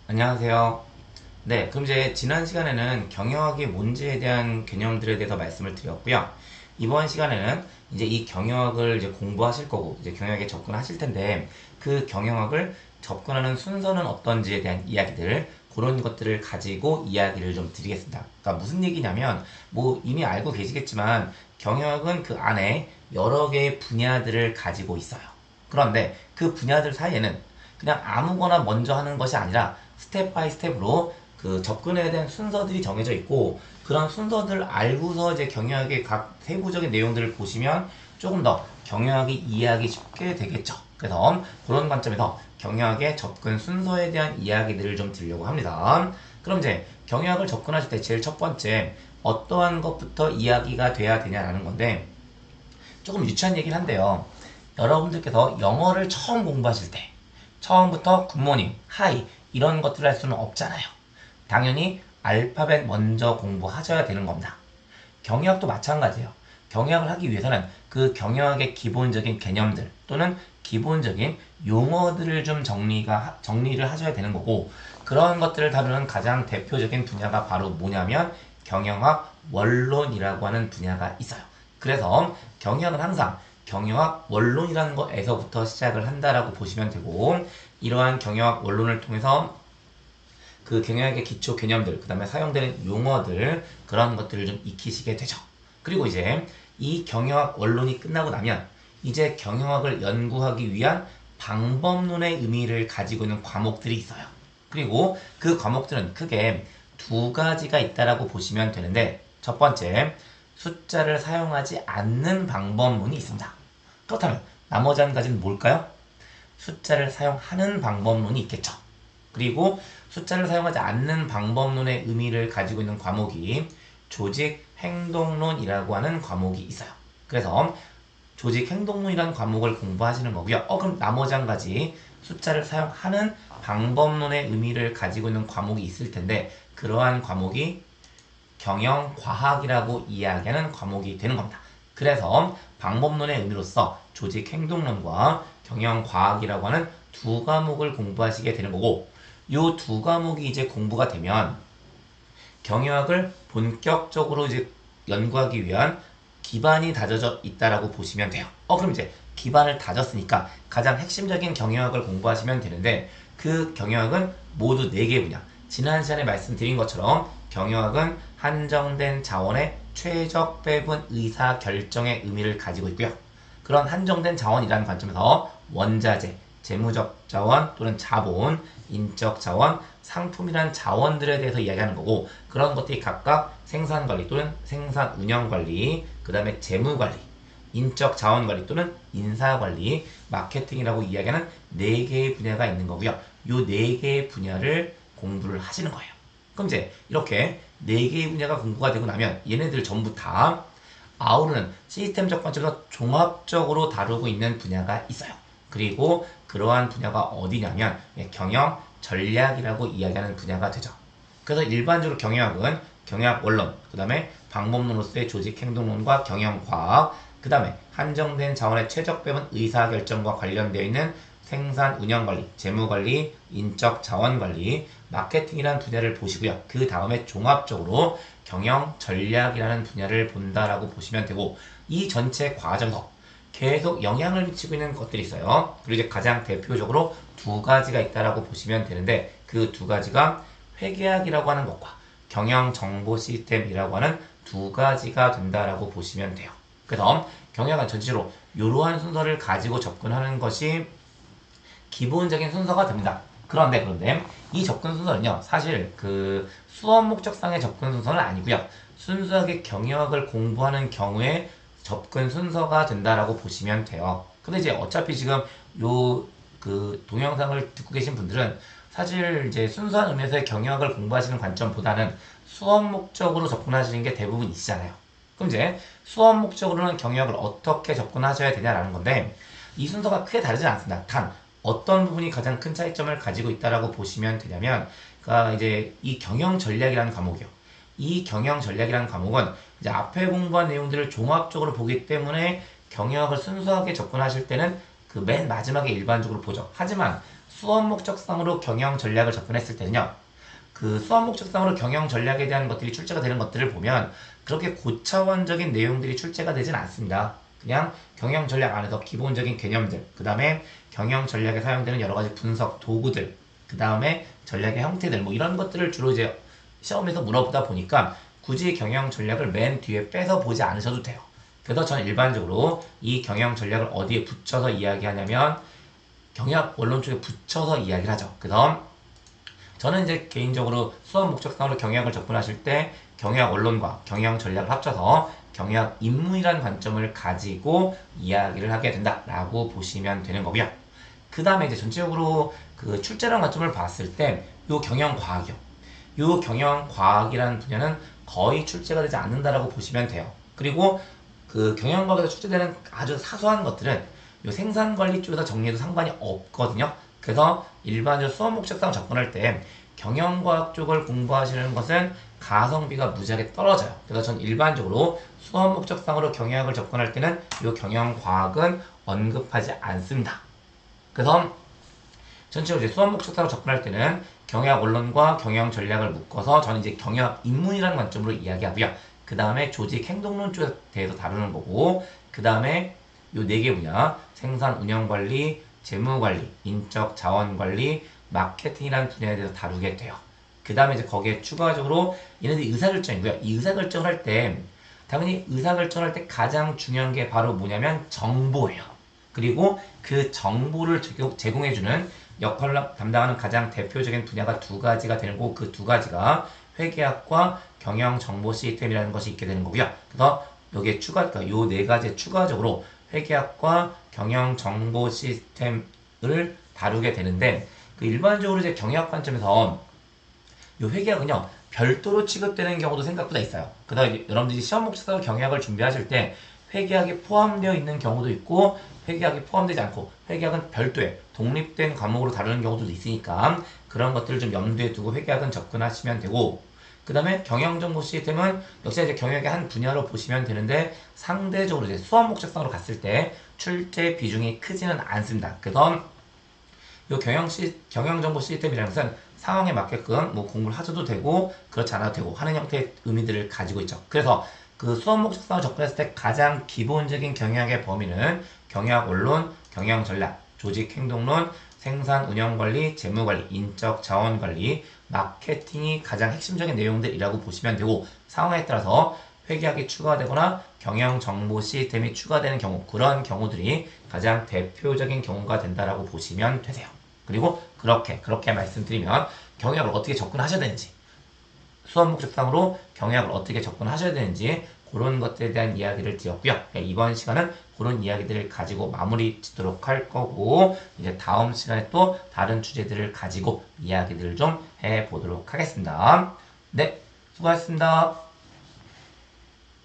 안녕하세요. 네, 그럼 이제 지난 시간에는 경영학이 뭔지에 대한 개념들에 대해서 말씀을 드렸고요. 이번 시간에는 이제 이 경영학을 이제 공부하실 거고, 이제 경영학에 접근하실 텐데, 그 경영학을 접근하는 순서는 어떤지에 대한 이야기들, 그런 것들을 가지고 이야기를 좀 드리겠습니다. 그러니까 무슨 얘기냐면, 뭐 이미 알고 계시겠지만, 경영학은 그 안에 여러 개의 분야들을 가지고 있어요. 그런데 그 분야들 사이에는 그냥 아무거나 먼저 하는 것이 아니라 스텝 바이 스텝으로 그 접근해야 되는 순서들이 정해져 있고, 그런 순서들을 알고서 이제 경영학의 각 세부적인 내용들을 보시면 조금 더 경영학이 이해하기 쉽게 되겠죠. 그래서 그런 관점에서 경영학의 접근 순서에 대한 이야기들을 좀 드리려고 합니다. 그럼 이제 경영학을 접근하실 때 제일 첫 번째 어떠한 것부터 이야기가 돼야 되냐라는 건데, 조금 유치한 얘기긴 한데요. 여러분들께서 영어를 처음 공부하실 때 처음부터 굿모닝, 하이 이런 것들을 할 수는 없잖아요. 당연히 알파벳 먼저 공부하셔야 되는 겁니다. 경영학도 마찬가지예요. 경영학을 하기 위해서는 그 경영학의 기본적인 개념들 또는 기본적인 용어들을 좀 정리를 하셔야 되는 거고, 그런 것들을 다루는 가장 대표적인 분야가 바로 뭐냐면 경영학 원론이라고 하는 분야가 있어요. 그래서 경영은 항상 경영학 원론이라는 것에서부터 시작을 한다라고 보시면 되고, 이러한 경영학 원론을 통해서 그 경영학의 기초 개념들, 그 다음에 사용되는 용어들, 그런 것들을 좀 익히시게 되죠. 그리고 이제 이 경영학 원론이 끝나고 나면 이제 경영학을 연구하기 위한 방법론의 의미를 가지고 있는 과목들이 있어요. 그리고 그 과목들은 크게 두 가지가 있다라고 보시면 되는데, 첫 번째, 숫자를 사용하지 않는 방법론이 있습니다. 그렇다면 나머지 한 가지는 뭘까요? 숫자를 사용하는 방법론이 있겠죠. 그리고 숫자를 사용하지 않는 방법론의 의미를 가지고 있는 과목이 조직 행동론이라고 하는 과목이 있어요. 그래서 조직 행동론이라는 과목을 공부하시는 거고요. 그럼 나머지 한 가지 숫자를 사용하는 방법론의 의미를 가지고 있는 과목이 있을 텐데, 그러한 과목이 경영과학이라고 이야기하는 과목이 되는 겁니다. 그래서 방법론의 의미로서 조직 행동론과 경영과학이라고 하는 두 과목을 공부하시게 되는 거고, 이 두 과목이 이제 공부가 되면 경영학을 본격적으로 이제 연구하기 위한 기반이 다져져 있다라고 보시면 돼요. 그럼 이제 기반을 다졌으니까 가장 핵심적인 경영학을 공부하시면 되는데, 그 경영학은 모두 4개 분야. 지난 시간에 말씀드린 것처럼 경영학은 한정된 자원의 최적 배분 의사 결정의 의미를 가지고 있고요. 그런 한정된 자원이라는 관점에서 원자재, 재무적 자원 또는 자본, 인적 자원, 상품이라는 자원들에 대해서 이야기하는 거고, 그런 것들이 각각 생산관리 또는 생산 운영관리, 그 다음에 재무관리, 인적 자원관리 또는 인사관리, 마케팅이라고 이야기하는 4개의 분야가 있는 거고요. 이 4개의 분야를 공부를 하시는 거예요. 그럼 이제 이렇게 4개의 분야가 공부가 되고 나면 얘네들 전부 다 아우르는 시스템적 관점에서 종합적으로 다루고 있는 분야가 있어요. 그리고 그러한 분야가 어디냐면 경영 전략이라고 이야기하는 분야가 되죠. 그래서 일반적으로 경영학은 경영학 원론, 그 다음에 방법론으로서의 조직 행동론과 경영과학, 그 다음에 한정된 자원의 최적 배분 의사결정과 관련되어 있는 생산 운영관리, 재무관리, 인적 자원관리, 마케팅이라는 분야를 보시고요. 그 다음에 종합적으로 경영 전략이라는 분야를 본다라고 보시면 되고, 이 전체 과정에서 계속 영향을 미치고 있는 것들이 있어요. 그리고 이제 가장 대표적으로 두 가지가 있다라고 보시면 되는데, 그 두 가지가 회계학이라고 하는 것과 경영 정보 시스템이라고 하는 두 가지가 된다라고 보시면 돼요. 그래서 경영은 전체적으로 이러한 순서를 가지고 접근하는 것이 기본적인 순서가 됩니다. 그런데 이 접근 순서는요, 사실 그 수업 목적상의 접근 순서는 아니고요, 순수하게 경영학을 공부하는 경우에 접근 순서가 된다라고 보시면 돼요. 근데 이제 어차피 지금 요 그 동영상을 듣고 계신 분들은 사실 이제 순수한 의미에서의 경영학을 공부하시는 관점보다는 수업 목적으로 접근하시는 게 대부분이시잖아요. 그럼 이제 수업 목적으로는 경영학을 어떻게 접근하셔야 되냐라는 건데, 이 순서가 크게 다르지 않습니다. 단 어떤 부분이 가장 큰 차이점을 가지고 있다라고 보시면 되냐면, 그러니까 이제 이 경영 전략이라는 과목이요. 이 경영 전략이라는 과목은 이제 앞에 공부한 내용들을 종합적으로 보기 때문에 경영학을 순수하게 접근하실 때는 그 맨 마지막에 일반적으로 보죠. 하지만 수업 목적상으로 경영 전략을 접근했을 때는요. 그 수업 목적상으로 경영 전략에 대한 것들이 출제가 되는 것들을 보면 그렇게 고차원적인 내용들이 출제가 되진 않습니다. 그냥 경영 전략 안에서 기본적인 개념들, 그 다음에 경영 전략에 사용되는 여러 가지 분석 도구들, 그 다음에 전략의 형태들, 뭐 이런 것들을 주로 이제 시험에서 물어보다 보니까 굳이 경영 전략을 맨 뒤에 빼서 보지 않으셔도 돼요. 그래서 저는 일반적으로 이 경영 전략을 어디에 붙여서 이야기하냐면 경영 원론 쪽에 붙여서 이야기를 하죠. 그래서 저는 이제 개인적으로 수업 목적상으로 경영을 접근하실 때 경영 원론과 경영 전략을 합쳐서 경영 입문이라는 관점을 가지고 이야기를 하게 된다라고 보시면 되는 거고요. 그 다음에 이제 전체적으로 그 출제라는 관점을 봤을 때 요 경영 과학이요. 요 경영 과학이라는 분야는 거의 출제가 되지 않는다라고 보시면 돼요. 그리고 그 경영 과학에서 출제되는 아주 사소한 것들은 요 생산 관리 쪽에서 정리해도 상관이 없거든요. 그래서 일반적으로 수업 목적상 접근할 때 경영과학 쪽을 공부하시는 것은 가성비가 무지하게 떨어져요. 그래서 전 일반적으로 수업 목적상으로 경영학을 접근할 때는 이 경영과학은 언급하지 않습니다. 그래서 전체적으로 이제 수업 목적상으로 접근할 때는 경영학 원론과 경영 전략을 묶어서 저는 이제 경영학 입문이라는 관점으로 이야기하고요. 그 다음에 조직 행동론 쪽에 대해서 다루는 거고, 그 다음에 요 네 개 분야 생산 운영 관리, 재무 관리, 인적 자원 관리, 마케팅이라는 분야에 대해서 다루게 돼요. 그 다음에 이제 거기에 추가적으로 얘네들이 의사결정이고요. 이 의사결정을 할 때 당연히 의사결정을 할 때 가장 중요한 게 바로 뭐냐면 정보예요. 그리고 그 정보를 제공해주는 역할을 담당하는 가장 대표적인 분야가 두 가지가 되는 거고 그 두 가지가 회계학과 경영정보 시스템이라는 것이 있게 되는 거고요. 그래서 여기에 그러니까 요 네 가지 추가적으로 회계학과 경영정보 시스템을 다루게 되는데 그 일반적으로 이제 경영학 관점에서 요 회계학은요 별도로 취급되는 경우도 생각보다 있어요. 그다음 여러분들이 시험 목적으로 경영학을 준비하실 때 회계학이 포함되어 있는 경우도 있고 회계학이 포함되지 않고 회계학은 별도의 독립된 과목으로 다루는 경우도 있으니까 그런 것들을 좀 염두에 두고 회계학은 접근하시면 되고 그 다음에 경영정보 시스템은 역시 이제 경영의 한 분야로 보시면 되는데 상대적으로 이제 수업 목적상으로 갔을 때 출제 비중이 크지는 않습니다. 그래서 이 경영정보 시스템이라는 것은 상황에 맞게끔 뭐 공부를 하셔도 되고 그렇지 않아도 되고 하는 형태의 의미들을 가지고 있죠. 그래서 그 수업 목적상으로 접근했을 때 가장 기본적인 경영학의 범위는 경영학 원론, 경영 전략, 조직 행동론, 생산 운영 관리, 재무 관리, 인적 자원 관리, 마케팅이 가장 핵심적인 내용들이라고 보시면 되고 상황에 따라서 회계학이 추가되거나 경영 정보 시스템이 추가되는 경우 그런 경우들이 가장 대표적인 경우가 된다라고 보시면 되세요. 그리고 그렇게 말씀드리면 경영학을 어떻게 접근하셔야 되는지 수업 목적상으로 경영학을 어떻게 접근하셔야 되는지 그런 것들에 대한 이야기를 드렸고요. 이번 시간은 그런 이야기들을 가지고 마무리 짓도록 할 거고 이제 다음 시간에 또 다른 주제들을 가지고 이야기들을 좀 해보도록 하겠습니다. 네, 수고하셨습니다.